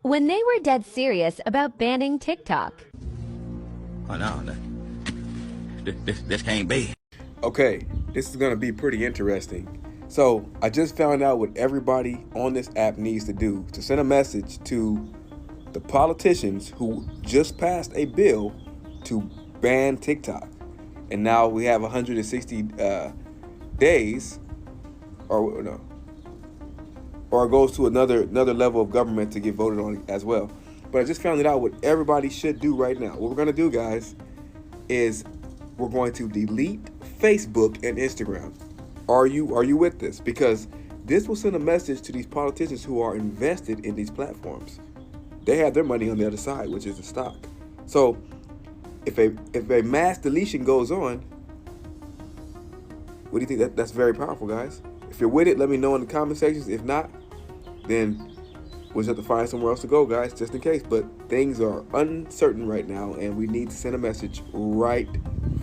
when they were dead serious about banning TikTok. Oh no, this can't be. Okay, this is gonna be pretty interesting. So I just found out what everybody on this app needs to do to send a message to the politicians who just passed a bill to ban TikTok. And now we have 160 days, or no, or it goes to another level of government to get voted on as well. But I just found it out what everybody should do right now. What we're gonna do, guys, is we're going to delete Facebook and Instagram. Are you with this? Because this will send a message to these politicians who are invested in these platforms. They have their money on the other side, which is the stock. So if a mass deletion goes on, what do you think? That's very powerful, guys. If you're with it, let me know in the comment sections. If not, then we'll just have to find somewhere else to go, guys, just in case. But things are uncertain right now, and we need to send a message right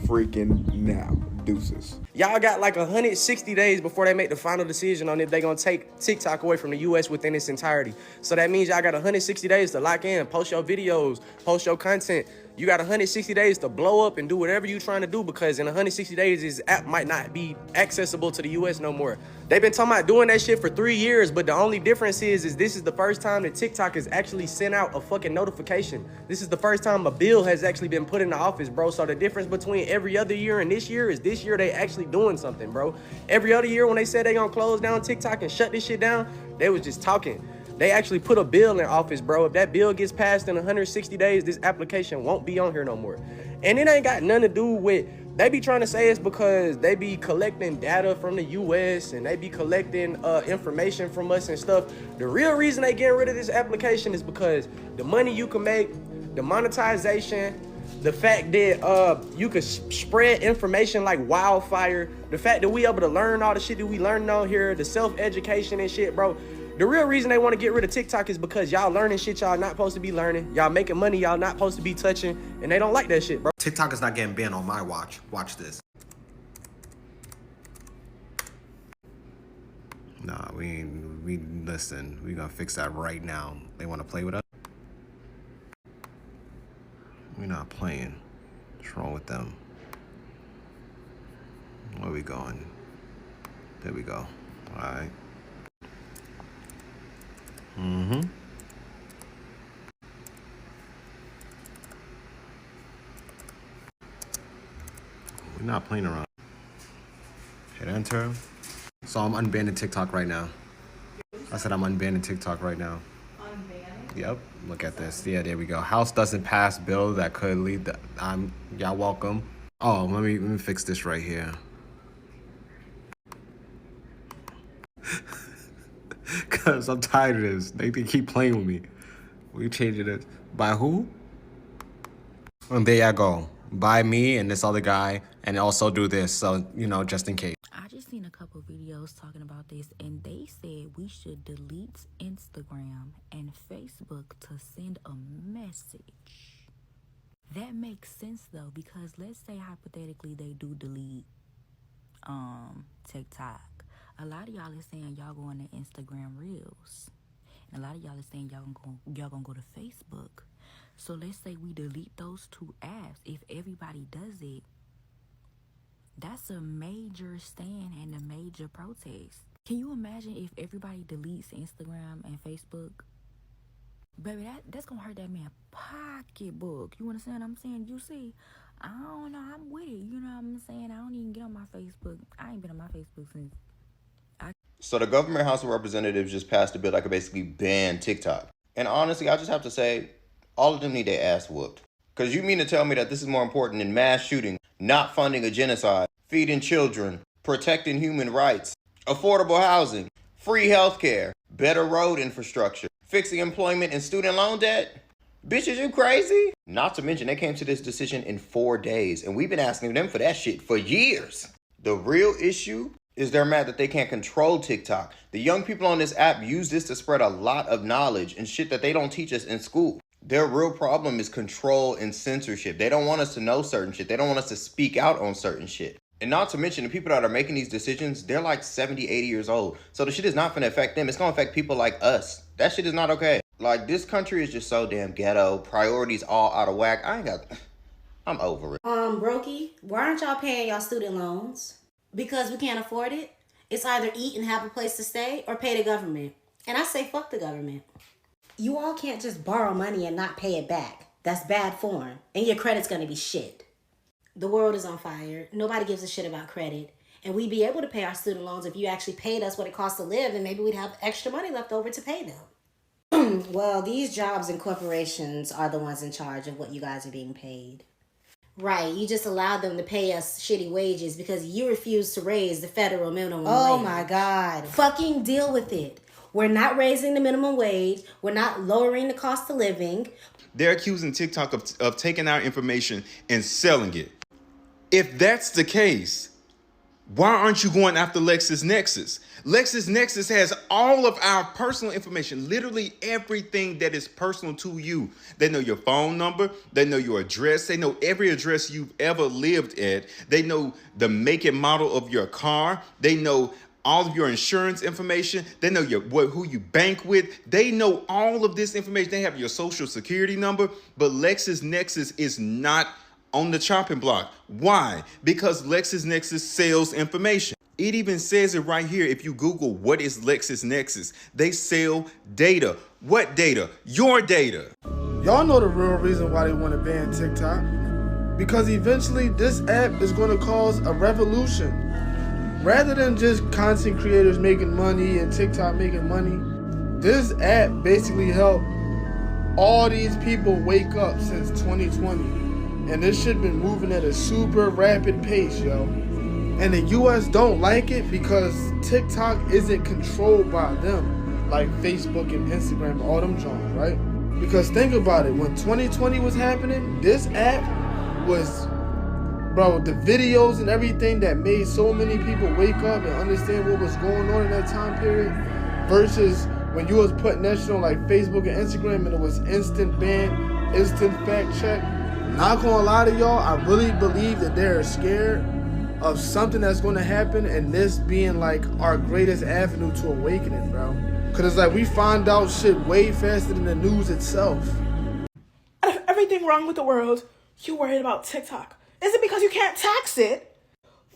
freaking now. Deuces. Y'all got like 160 days before they make the final decision on if they're gonna take TikTok away from the US within its entirety. So that means y'all got 160 days to lock in, post your videos, post your content. You got 160 days to blow up and do whatever you're trying to do, because in 160 days, this app might not be accessible to the US no more. They've been talking about doing that shit for 3 years, but the only difference is this is the first time that TikTok has actually sent out a fucking notification. This is the first time a bill has actually been put into office, bro. So the difference between every other year and this year is this year they actually doing something, bro. Every other year when they said they gonna close down TikTok and shut this shit down, they was just talking. They actually put a bill in office, bro. If that bill gets passed in 160 days, this application won't be on here no more. And it ain't got nothing to do with, they be trying to say it's because they be collecting data from the US and they be collecting information from us and stuff. The real reason they getting rid of this application is because the money you can make, the monetization, the fact that you could spread information like wildfire, the fact that we able to learn all the shit that we learning on here, the self-education and shit, bro. The real reason they want to get rid of TikTok is because y'all learning shit y'all not supposed to be learning. Y'all making money y'all not supposed to be touching, and they don't like that shit, bro. TikTok is not getting banned on my watch. Watch this. Nah, we listen. We gonna fix that right now. They want to play with us? We're not playing. What's wrong with them? Where we going? There we go. All right. Mm-hmm. We're not playing around. Hit enter. So I'm unbanning TikTok right now. I said I'm unbanning TikTok right now. Unbanning? Yep. Look at this. Yeah, there we go. House doesn't pass bill that could lead the. Y'all welcome. Oh, let me fix this right here. Cause I'm tired of this. They keep playing with me. We changing it by who? And there y'all go. By me and this other guy, and also do this. So you know, just in case. I just seen a couple videos talking about this, and they said we should delete Instagram and Facebook to send a message. That makes sense though, because let's say hypothetically they do delete TikTok. A lot of y'all is saying y'all going to Instagram Reels. And a lot of y'all is saying y'all gonna go to Facebook. So let's say we delete those two apps. If everybody does it, that's a major stand and a major protest. Can you imagine if everybody deletes Instagram and Facebook? Baby, that's gonna hurt that man pocketbook. You understand what I'm saying? You see, I don't know, I'm with it. You know what I'm saying? I don't even get on my Facebook. I ain't been on my Facebook since. So the government House of Representatives just passed a bill that could basically ban TikTok. And honestly, I just have to say, all of them need their ass whooped. Because you mean to tell me that this is more important than mass shooting, not funding a genocide, feeding children, protecting human rights, affordable housing, free healthcare, better road infrastructure, fixing employment and student loan debt? Bitches, you crazy? Not to mention they came to this decision in 4 days, and we've been asking them for that shit for years. The real issue is they're mad that they can't control TikTok. The young people on this app use this to spread a lot of knowledge and shit that they don't teach us in school. Their real problem is control and censorship. They don't want us to know certain shit. They don't want us to speak out on certain shit. And not to mention the people that are making these decisions, they're like 70, 80 years old. So the shit is not gonna affect them. It's gonna affect people like us. That shit is not okay. Like, this country is just so damn ghetto. Priorities all out of whack. I'm over it. Brokey, why aren't y'all paying y'all student loans? Because we can't afford it? It's either eat and have a place to stay or pay the government. And I say fuck the government. You all can't just borrow money and not pay it back. That's bad form. And your credit's gonna be shit. The world is on fire. Nobody gives a shit about credit. And we'd be able to pay our student loans if you actually paid us what it costs to live, and maybe we'd have extra money left over to pay them. Well, these jobs and corporations are the ones in charge of what you guys are being paid. Right, you just allowed them to pay us shitty wages because you refused to raise the federal minimum wage. Oh my God. Fucking deal with it. We're not raising the minimum wage. We're not lowering the cost of living. They're accusing TikTok of taking our information and selling it. If that's the case, why aren't you going after LexisNexis? LexisNexis has all of our personal information, literally everything that is personal to you. They know your phone number, they know your address, they know every address you've ever lived at, they know the make and model of your car, they know all of your insurance information, they know who you bank with, they know all of this information, they have your social security number, but LexisNexis is not on the chopping block. Why? Because LexisNexis sells information. It even says it right here. If you Google what is LexisNexis, they sell data. What data? Your data. Y'all know the real reason why they want to ban TikTok. Because eventually this app is going to cause a revolution. Rather than just content creators making money and TikTok making money, this app basically helped all these people wake up since 2020. And this shit been moving at a super rapid pace, yo. And the US don't like it because TikTok isn't controlled by them like Facebook and Instagram, all them joints, right? Because think about it, when 2020 was happening, this app was, bro, the videos and everything that made so many people wake up and understand what was going on in that time period versus when you was putting that shit on like Facebook and Instagram and it was instant ban, instant fact check. Not gonna lie to y'all, I really believe that they're scared of something that's gonna happen and this being like our greatest avenue to awakening, bro. Cause it's like we find out shit way faster than the news itself. Out of everything wrong with the world, you worried about TikTok. Is it because you can't tax it?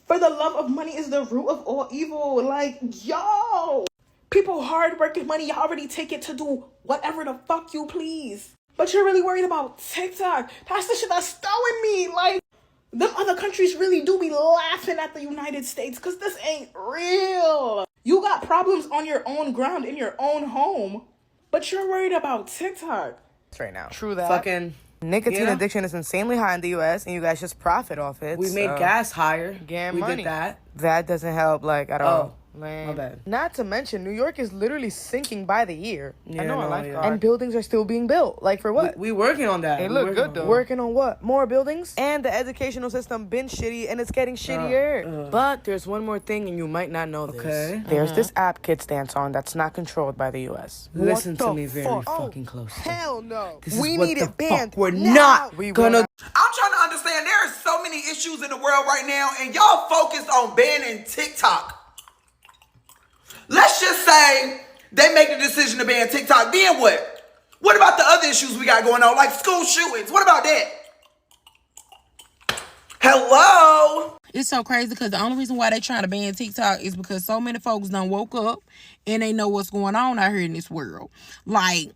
For the love of money is the root of all evil. Like, yo, people hard working money, you already take it to do whatever the fuck you please. But you're really worried about TikTok. That's the shit that's throwing me. Like, them other countries really do be laughing at the United States because this ain't real. You got problems on your own ground in your own home, but you're worried about TikTok. Right now. True that. Fucking nicotine addiction is insanely high in the U.S. and you guys just profit off it. We made gas higher. We did that. That doesn't help like at all. Man. My bad. Not to mention, New York is literally sinking by the year. Yeah, I know, yeah. And buildings are still being built. Like, for what? We working on that. They look good, though. Working on what? More buildings? And the educational system been shitty, and it's getting shittier. But there's one more thing, and you might not know this. Okay. There's this app Kids Dance on that's not controlled by the U.S. Listen to me very fucking closely. Hell no. We need it banned. We're not gonna... I'm trying to understand, there are so many issues in the world right now, and y'all focused on banning TikTok. Let's just say they make the decision to ban TikTok. Then what? What about the other issues we got going on, like school shootings? What about that? Hello? It's so crazy because the only reason why they trying to ban TikTok is because so many folks done woke up and they know what's going on out here in this world. Like,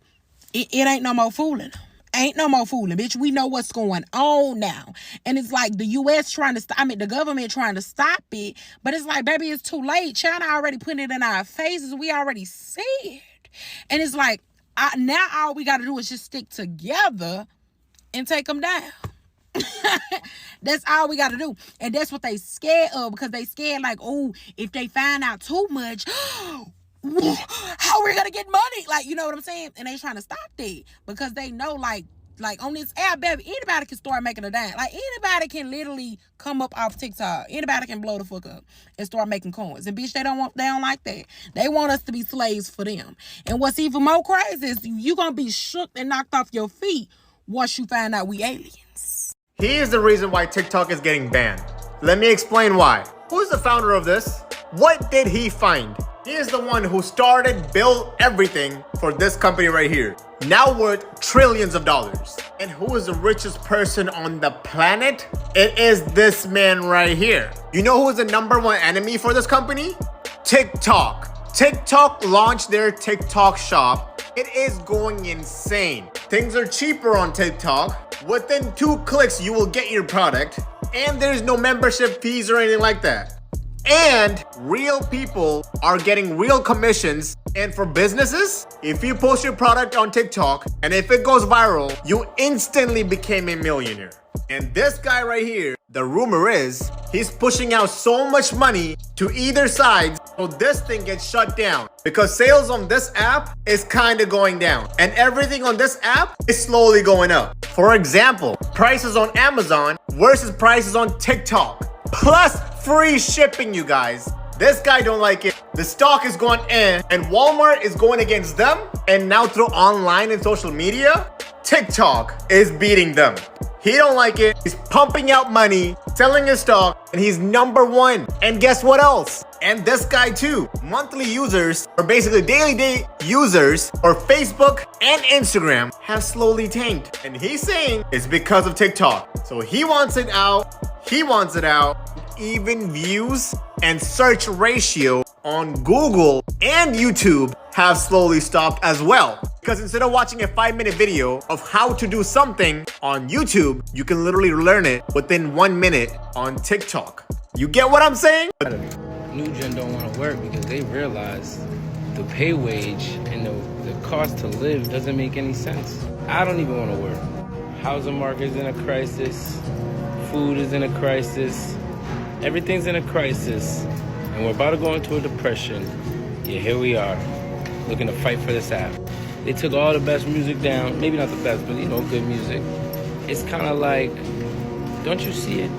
it ain't no more fooling. Ain't no more fooling, bitch. We know what's going on now. And it's like the U.S. trying to the government trying to stop it. But it's like, baby, it's too late. China already put it in our faces. We already see it. And it's like, now all we got to do is just stick together and take them down. That's all we got to do. And that's what they scared of, because they scared like, oh, if they find out too much, how we gonna get money? Like, you know what I'm saying? And they trying to stop that because they know like on this app, baby, anybody can start making a dime. Like, anybody can literally come up off TikTok. Anybody can blow the fuck up and start making coins. And bitch, they don't like that. They want us to be slaves for them. And what's even more crazy is you gonna be shook and knocked off your feet once you find out we aliens. He is the reason why TikTok is getting banned. Let me explain why. Who's the founder of this? What did he find? He is the one who started, built everything for this company right here. Now worth trillions of dollars. And who is the richest person on the planet? It is this man right here. You know who is the #1 enemy for this company? TikTok. TikTok launched their TikTok shop. It is going insane. Things are cheaper on TikTok. Within 2 clicks, you will get your product. And there's no membership fees or anything like that. And real people are getting real commissions. And for businesses, if you post your product on TikTok and if it goes viral, you instantly became a millionaire. And this guy right here, the rumor is, he's pushing out so much money to either side, so this thing gets shut down. Because sales on this app is kind of going down. And everything on this app is slowly going up. For example, prices on Amazon versus prices on TikTok. Plus free shipping, you guys. This guy don't like it. The stock is going in and Walmart is going against them. And now through online and social media, TikTok is beating them. He don't like it. He's pumping out money, selling his stock, and he's #1. And guess what else? And this guy too. Monthly users, or basically daily users, for Facebook and Instagram have slowly tanked. And he's saying it's because of TikTok. So he wants it out. He wants it out. Even views and search ratio on Google and YouTube have slowly stopped as well. Because instead of watching a 5-minute video of how to do something on YouTube, you can literally learn it within 1 minute on TikTok. You get what I'm saying? New gen don't want to work because they realize the pay wage and the cost to live doesn't make any sense. I don't even want to work. Housing market is in a crisis. Food is in a crisis. Everything's in a crisis. And we're about to go into a depression. Yeah, here we are, looking to fight for this app. They took all the best music down. Maybe not the best, but good music. It's kind of like, don't you see it?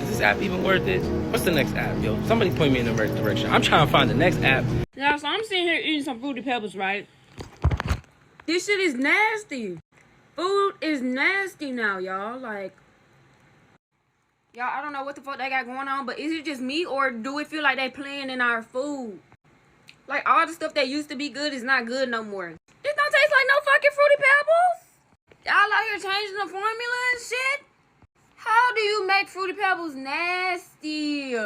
Is this app even worth it? What's the next app, yo? Somebody point me in the right direction. I'm trying to find the next app. Yeah, so I'm sitting here eating some Fruity Pebbles, right? This shit is nasty. Food is nasty now, y'all. Like, y'all, I don't know what the fuck they got going on, but is it just me, or do it feel like they playing in our food? Like, all the stuff that used to be good is not good no more. This don't taste like no fucking Fruity Pebbles. Y'all out here changing the formula and shit? How do you make Fruity Pebbles nasty?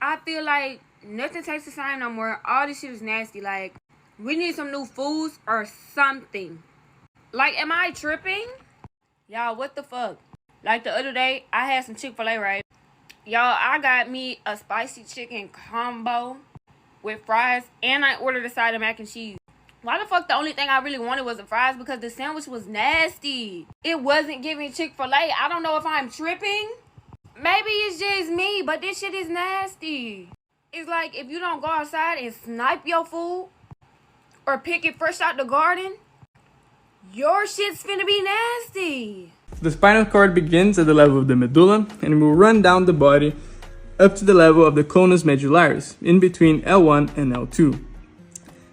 I feel like nothing tastes the same no more. All this shit is nasty. Like, we need some new foods or something. Like, am I tripping? Y'all, what the fuck? Like, the other day, I had some Chick-fil-A, right? Y'all, I got me a spicy chicken combo with fries, and I ordered a side of mac and cheese. Why the fuck the only thing I really wanted was the fries? Because the sandwich was nasty. It wasn't giving Chick-fil-A. I don't know if I'm tripping. Maybe it's just me, but this shit is nasty. It's like, if you don't go outside and snipe your food or pick it fresh out the garden, your shit's finna be nasty. The spinal cord begins at the level of the medulla and will run down the body up to the level of the conus medullaris, in between L1 and L2.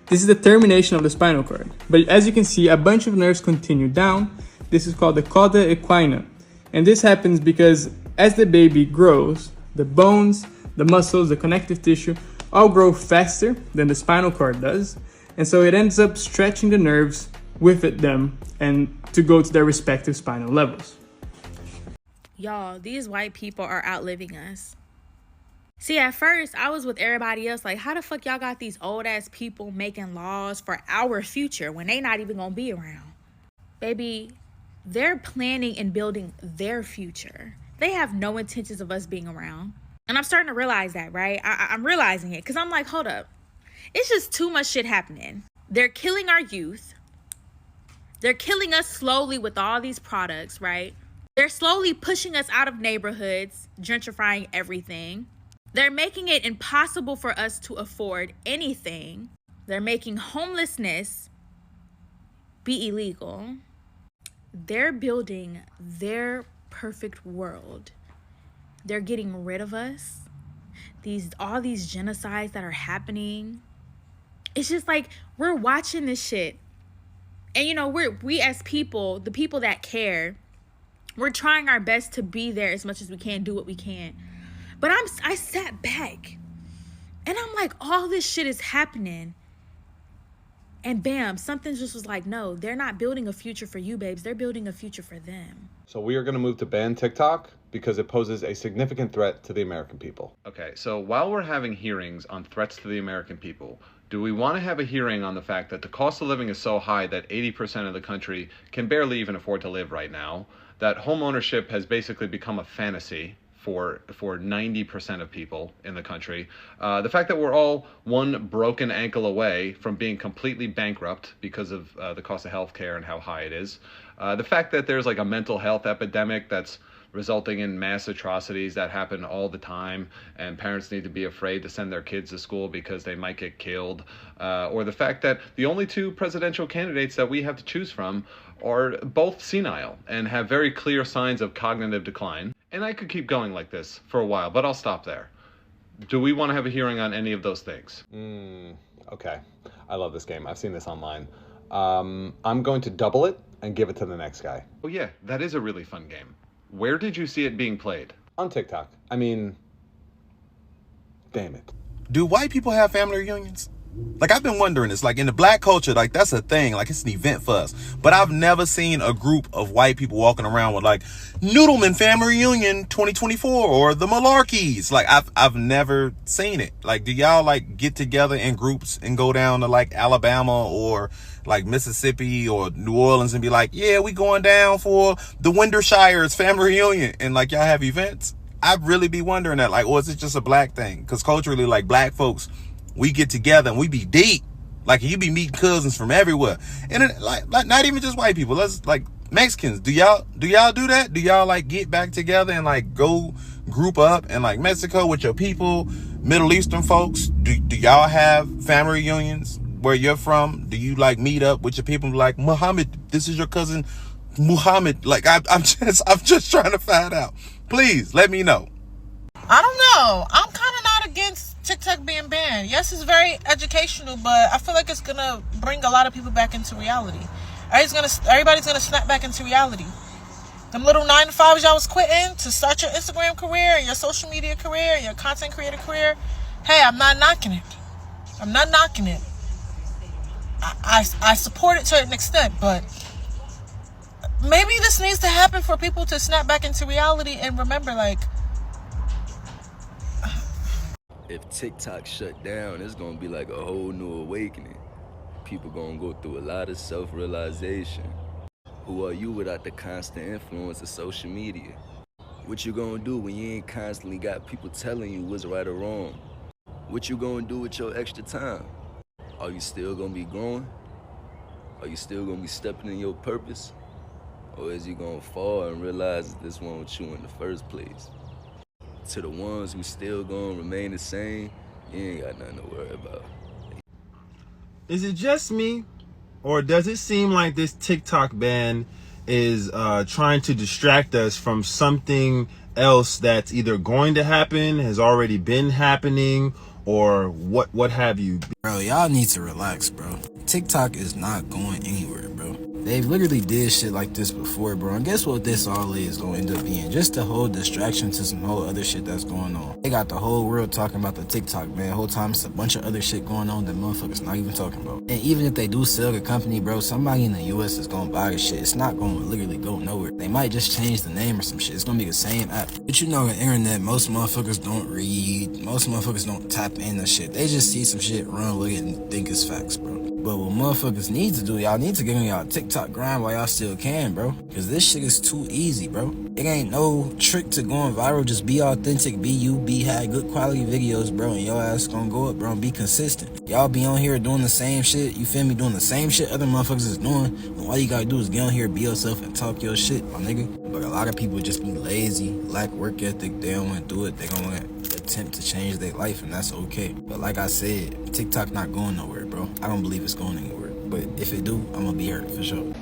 This is the termination of the spinal cord, but as you can see, a bunch of nerves continue down. This is called the cauda equina, and this happens because as the baby grows, the bones, the muscles, the connective tissue all grow faster than the spinal cord does, and so it ends up stretching the nerves with them and to go to their respective spinal levels. Y'all, these white people are outliving us. See, at first, I was with everybody else like, how the fuck y'all got these old-ass people making laws for our future when they not even gonna be around? Baby, they're planning and building their future. They have no intentions of us being around. And I'm starting to realize that, right? I'm realizing it because I'm like, hold up. It's just too much shit happening. They're killing our youth. They're killing us slowly with all these products, right? They're slowly pushing us out of neighborhoods, gentrifying everything. They're making it impossible for us to afford anything. They're making homelessness be illegal. They're building their perfect world. They're getting rid of us. All these genocides that are happening. It's just like we're watching this shit. And we as people, the people that care, we're trying our best to be there as much as we can, do what we can. But I sat back And I'm like, all this shit is happening. And bam, something just was like, no, they're not building a future for you, babes. They're building a future for them. So we are going to move to ban TikTok because it poses a significant threat to the American people. Okay, so while we're having hearings on threats to the American people, do we want to have a hearing on the fact that the cost of living is so high that 80% of the country can barely even afford to live right now, that home ownership has basically become a fantasy for 90% of people in the country, the fact that we're all one broken ankle away from being completely bankrupt because of the cost of healthcare and how high it is, the fact that there's like a mental health epidemic that's resulting in mass atrocities that happen all the time, and parents need to be afraid to send their kids to school because they might get killed, or the fact that the only two presidential candidates that we have to choose from are both senile and have very clear signs of cognitive decline. And I could keep going like this for a while, but I'll stop there. Do we want to have a hearing on any of those things? Okay. I love this game. I've seen this online. I'm going to double it and give it to the next guy. Oh yeah, that is a really fun game. Where did you see it being played? On TikTok. I mean, damn it. Do white people have family reunions? Like, I've been wondering, it's like in the black culture, like that's a thing, like it's an event for us. But I've never seen a group of white people walking around with like Noodleman Family Reunion 2024 or the Malarkeys. Like I've never seen it. Like, do y'all like get together in groups and go down to like Alabama or like Mississippi or New Orleans and be like, yeah, we going down for the Windershire's family reunion, and like y'all have events? I'd really be wondering that, like, or is it just a black thing? Because culturally, like black folks, we get together and we be deep. Like, you be meeting cousins from everywhere. And it, like not even just white people. Let's like Mexicans. Do y'all do that? Do y'all like get back together and like go group up and like Mexico with your people, Middle Eastern folks? Do y'all have family reunions where you're from? Do you like meet up with your people like, Muhammad, this is your cousin Muhammad? Like, I'm just trying to find out. Please let me know. I don't know. I'm kind of not against TikTok being banned. Yes, it's very educational, but I feel like it's gonna bring a lot of people back into reality. Everybody's gonna snap back into reality. Them little 9-to-5s y'all was quitting to start your Instagram career, your social media career, your content creator career. Hey, I'm not knocking it. I'm not knocking it. I support it to an extent, but maybe this needs to happen for people to snap back into reality and remember, like, if TikTok shut down, it's gonna be like a whole new awakening. People gonna go through a lot of self-realization. Who are you without the constant influence of social media? What you gonna do when you ain't constantly got people telling you what's right or wrong? What you gonna do with your extra time? Are you still gonna be growing? Are you still gonna be stepping in your purpose? Or is you gonna fall and realize that this one with you in the first place? To the ones who still gonna remain the same, you ain't got nothing to worry about. Is it just me, or does it seem like this TikTok ban is trying to distract us from something else that's either going to happen, has already been happening, or what have you? Bro, y'all need to relax, bro. TikTok is not going anywhere, bro. They literally did shit like this before, bro. And guess what this all is gonna end up being? Just a whole distraction to some whole other shit that's going on. They got the whole world talking about the TikTok, man. The whole time it's a bunch of other shit going on that motherfuckers not even talking about. And even if they do sell the company, bro, somebody in the US is gonna buy the shit. It's not gonna literally go nowhere. They might just change the name or some shit. It's gonna be the same app. But you know, on the internet, most motherfuckers don't read. Most motherfuckers don't tap into shit. They just see some shit, run with it, and think it's facts, bro. But what motherfuckers need to do, y'all need to get on y'all TikTok grind while y'all still can, bro. Cause this shit is too easy, bro. It ain't no trick to going viral. Just be authentic, be you, have good quality videos, bro. And your ass gonna go up, bro, and be consistent. Y'all be on here doing the same shit, you feel me? Doing the same shit other motherfuckers is doing. And all you gotta do is get on here, be yourself, and talk your shit, my nigga. But a lot of people just be lazy, lack work ethic. They don't wanna do it. They gonna attempt to change their life, and that's okay. But like I said, TikTok not going nowhere, bro. I don't believe it's going anywhere. But if it do, I'm gonna be hurt for sure.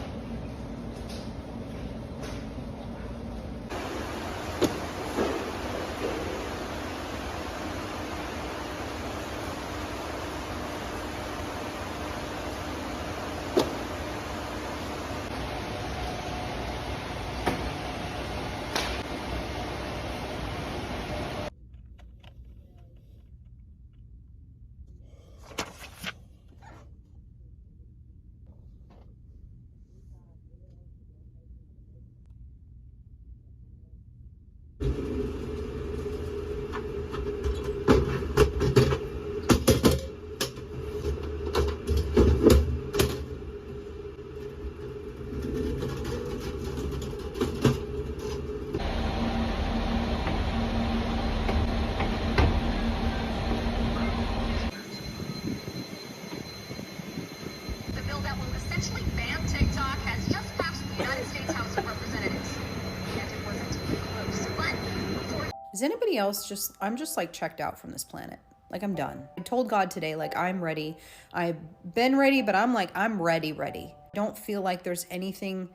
Is anybody else I'm just like checked out from this planet. Like, I'm done. I told God today, like, I'm ready. I've been ready, but I'm like, I'm ready. I don't feel like there's anything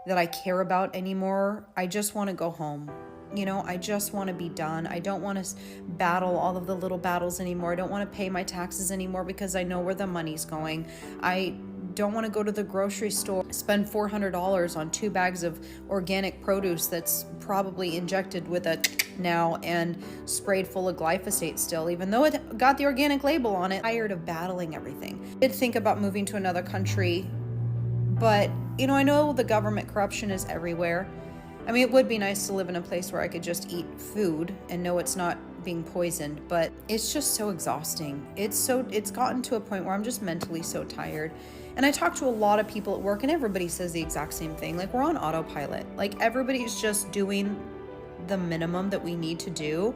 that I care about anymore. I just want to go home. You know, I just want to be done. I don't want to battle all of the little battles anymore. I don't want to pay my taxes anymore because I know where the money's going. I don't want to go to the grocery store, spend $400 on 2 bags of organic produce that's probably injected with a now and sprayed full of glyphosate still, even though it got the organic label on it. I'm tired of battling everything. I did think about moving to another country, but, you know, I know the government corruption is everywhere. I mean, it would be nice to live in a place where I could just eat food and know it's not being poisoned, but it's just so exhausting. It's gotten to a point where I'm just mentally so tired. And I talk to a lot of people at work and everybody says the exact same thing. Like, we're on autopilot. Like, everybody's just doing the minimum that we need to do.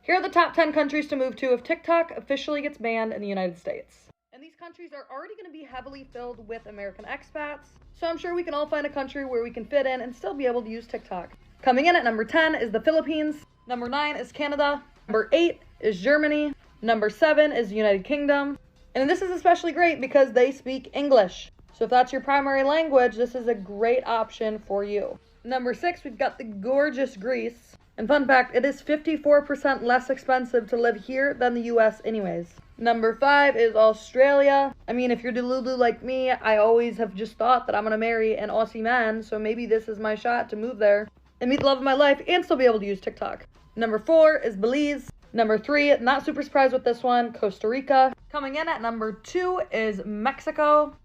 Here are the top 10 countries to move to if TikTok officially gets banned in the United States. And these countries are already going to be heavily filled with American expats, so I'm sure we can all find a country where we can fit in and still be able to use TikTok. Coming in at number 10 is the Philippines. Number 9 is Canada. Number 8 is Germany. Number 7 is the United Kingdom. And this is especially great because they speak English. So if that's your primary language, this is a great option for you. Number 6, we've got the gorgeous Greece. And fun fact, it is 54% less expensive to live here than the US anyways. Number 5 is Australia. I mean, if you're Delulu like me, I always have just thought that I'm gonna marry an Aussie man, so maybe this is my shot to move there and meet the love of my life and still be able to use TikTok. Number 4 is Belize. Number 3, not super surprised with this one, Costa Rica. Coming in at number 2 is Mexico.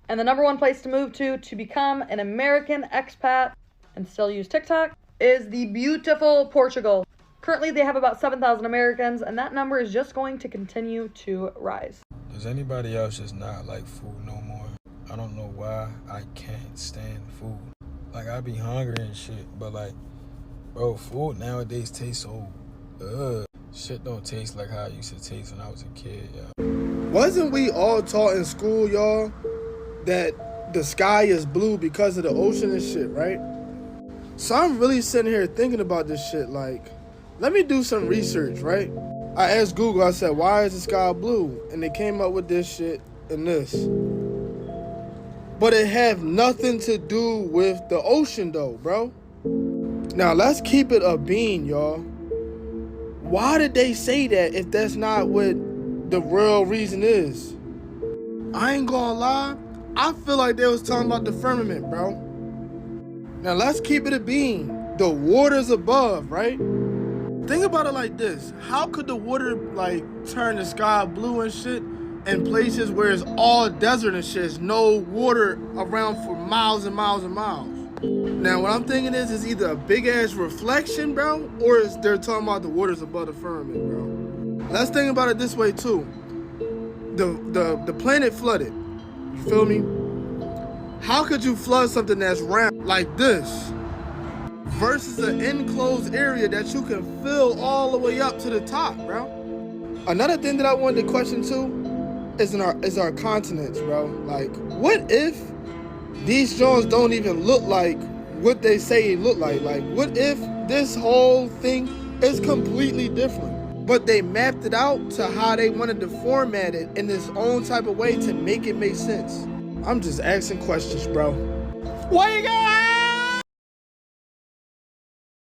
And the number 1 place to move to become an American expat and still use TikTok is the beautiful Portugal. Currently, they have about 7,000 Americans, and that number is just going to continue to rise. Does anybody else just not like food no more? I don't know why I can't stand food. Like, I be hungry and shit, but like, bro, food nowadays tastes so shit don't taste like how it used to taste when I was a kid, y'all. Wasn't we all taught in school, y'all, that the sky is blue because of the ocean and shit, right? So I'm really sitting here thinking about this shit, like, let me do some research, right? I asked Google, I said, why is the sky blue? And they came up with this shit and this. But it have nothing to do with the ocean though, bro. Now let's keep it a bean, y'all. Why did they say that if that's not what the real reason is? I ain't gonna lie, I feel like they was talking about the firmament, bro. Now let's keep it a bean. The water's above, right? Think about it like this. How could the water like turn the sky blue and shit in places where it's all desert and shit? There's no water around for miles and miles and miles. Now what I'm thinking is either a big ass reflection, bro, or they're talking about the waters above the firmament, bro. Let's think about it this way too. The planet flooded. You feel me? How could you flood something that's round like this versus an enclosed area that you can fill all the way up to the top, bro? Another thing that I wanted to question too is our continents, bro. Like, what if these joints don't even look like what they say it look like? Like, what if this whole thing is completely different, but they mapped it out to how they wanted to format it in this own type of way to make it make sense? I'm just asking questions, bro. What you got?